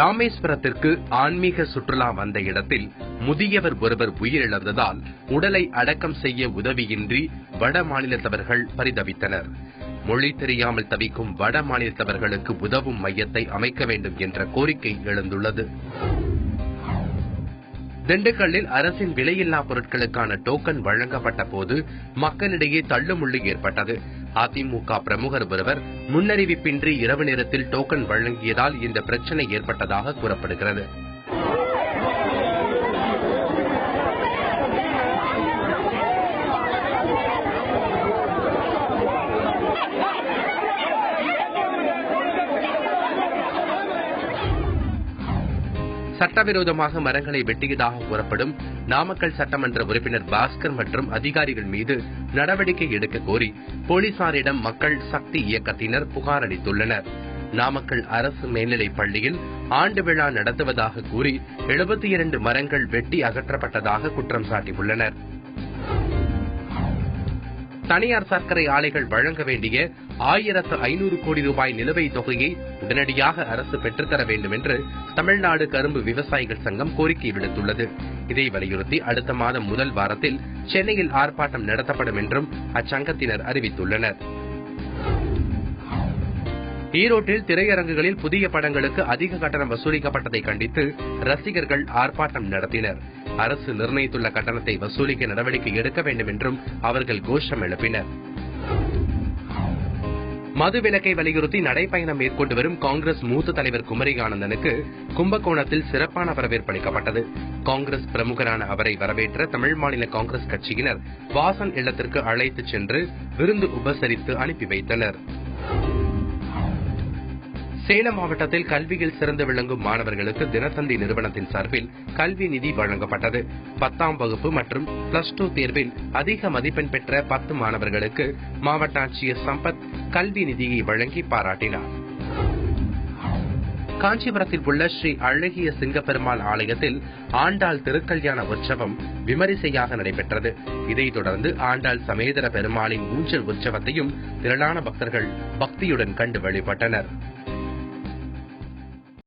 ராமேஸ்வரத்திற்கு ஆன்மீக சுற்றுலா வந்த இடத்தில் முதியவர் ஒருவர் உயிரிழந்ததால் உடலை அடக்கம் செய்ய உதவியின்றி வட மாநிலத்தவர்கள் பரிதவித்தனர். மொழி தெரியாமல் தவிக்கும் வட மாநிலத்தவர்களுக்கு உதவும் மையத்தை அமைக்க வேண்டும் என்ற கோரிக்கை எழுந்துள்ளது. திண்டுக்கல்லில் அரசின் விலையில்லா பொருட்களுக்கான டோக்கன் வழங்கப்பட்ட போது மக்களிடையே தள்ளுமுள்ளு ஏற்பட்டது. அதிமுக பிரமுகர் ஒருவர் முன்னறிவிப்பின்றி இரவு நேரத்தில் டோக்கன் வழங்கியதால் இந்த பிரச்சனை ஏற்பட்டதாக கூறப்படுகிறது. சட்டவிரோதமாக மரங்களை வெட்டியதாக கூறப்படும் நாமக்கல் சட்டமன்ற உறுப்பினர் பாஸ்கர் மற்றும் அதிகாரிகள் மீது நடவடிக்கை எடுக்க கோரி போலீசாரிடம் மக்கள் சக்தி இயக்கத்தினர் புகார் அளித்துள்ளனர். நாமக்கல் அரசு மேல்நிலைப் பள்ளியில் ஆண்டு விழா நடத்துவதாக கூறி 72 மரங்கள் வெட்டி அகற்றப்பட்டதாக குற்றம் சாட்டியுள்ளனர். தனியார் சர்க்கரை ஆலைகள் வழங்க வேண்டிய 1500 கோடி ரூபாய் நிலுவைத் தொகையை உடனடியாக அரசு பெற்றுத்தர வேண்டும் என்று தமிழ்நாடு கரும்பு விவசாயிகள் சங்கம் கோரிக்கை விடுத்துள்ளது. இதை வலியுறுத்தி அடுத்த மாதம் முதல் வாரத்தில் சென்னையில் ஆர்ப்பாட்டம் நடத்தப்படும் என்றும் அச்சங்கத்தினர் அறிவித்துள்ளனர். ஈரோட்டில் திரையரங்குகளில் புதிய படங்களுக்கு அதிக கட்டணம் வசூலிக்கப்பட்டதை கண்டித்து ரசிகர்கள் ஆர்ப்பாட்டம் நடத்தினர். அரசு நிர்ணயித்துள்ள கட்டணத்தை வசூலிக்க நடவடிக்கை எடுக்க வேண்டும் என்றும் அவர்கள் கோஷம் எழுப்பினர். மதுவிலக்கை வலியுறுத்தி நடைபயணம் மேற்கொண்டு வரும் காங்கிரஸ் மூத்த தலைவர் குமரி ஆனந்தனுக்கு கும்பகோணத்தில் சிறப்பான வரவேற்பு அளிக்கப்பட்டது. காங்கிரஸ் பிரமுகரான அவரை வரவேற்ற தமிழ் மாநில காங்கிரஸ் கட்சியினர் வாசன் இல்லத்திற்கு அழைத்துச் சென்று விருந்து உபசரித்து அனுப்பி வைத்தனர். சேலம் மாவட்டத்தில் கல்வியில் சிறந்து விளங்கும் மாணவர்களுக்கு தினத்தந்தி நிறுவனத்தின் சார்பில் கல்வி நிதி வழங்கப்பட்டது. 10ஆம் வகுப்பு மற்றும் +2 தேர்வில் அதிக மதிப்பெண் பெற்ற 10 மாணவர்களுக்கு மாவட்ட ஆட்சியர் சம்பத் கல்வி நிதியை வழங்கி பாராட்டினார். காஞ்சிபுரத்தில் உள்ள ஸ்ரீ அழகிய சிங்கப்பெருமாள் ஆலயத்தில் ஆண்டாள் திருக்கல்யாண உற்சவம் விமரிசையாக நடைபெற்றது. இதைத் தொடர்ந்து ஆண்டாள் சமேதர பெருமாளின் ஊஞ்சல் உற்சவத்தையும் திரளான பக்தர்கள் பக்தியுடன் கண்டு வழிபட்டனர்.